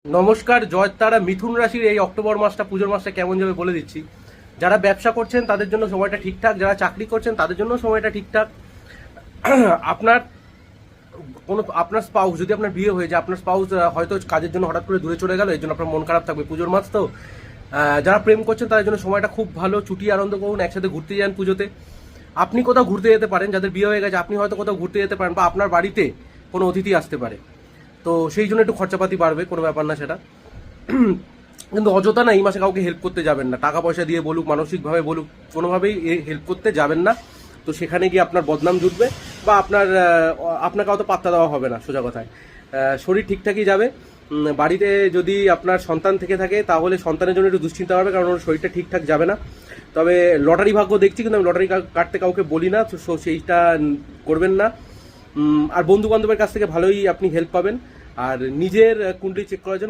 নমস্কার, জয়তারা। মিথুন রাশির এই অক্টোবর মাসটা, পুজোর মাসটা কেমন যাবে বলে দিচ্ছি। যারা ব্যবসা করছেন তাদের জন্য সময়টা ঠিকঠাক, যারা চাকরি করছেন তাদের জন্য সময়টা ঠিকঠাক। আপনার আপনার স্পাউস, যদি আপনার বিয়ে হয়ে যায়, আপনার স্পাউস হয়তো কাজের জন্য হঠাৎ করে দূরে চলে গেল, এর জন্য আপনার মন খারাপ থাকবে। পুজোর মাস তো যারা প্রেম করছেন তাদের জন্য সময়টা খুব ভালো। ছুটি আনন্দ করুন, একসাথে ঘুরতে যান পুজোতে। আপনি কোথাও ঘুরতে যেতে পারেন, যাদের বিয়ে হয়ে গেছে আপনি হয়তো কোথাও ঘুরতে যেতে পারেন, বা আপনার বাড়িতে কোনো অতিথি আসতে পারে। তো সেই জন্য একটু খরচাপাতি বাড়বে, কোনো ব্যাপার না সেটা। কিন্তু অযথা না এই মাসে কাউকে হেল্প করতে যাবেন না। টাকা পয়সা দিয়ে বলুক, মানসিকভাবে বলুক, কোনোভাবেই হেল্প করতে যাবেন না। তো সেখানে গিয়ে আপনার বদনাম জুটবে, বা আপনাকে অত পাত্তা দেওয়া হবে না, সোজা কথায়। শরীর ঠিকঠাকই যাবে। বাড়িতে যদি আপনার সন্তান থেকে থাকে তাহলে সন্তানের জন্য একটু দুশ্চিন্তা হবে, কারণ ওর শরীরটা ঠিকঠাক যাবে না। তবে লটারি ভাগ্য দেখছি, কিন্তু আমি লটারি কাটতে কাউকে বলি না, তো সেইটা করবেন না। আর বন্ধু বান্ধবের কাছ থেকে ভালোই আপনি হেল্প পাবেন। আর নিজের কুণ্ডলি চেক করার জন্য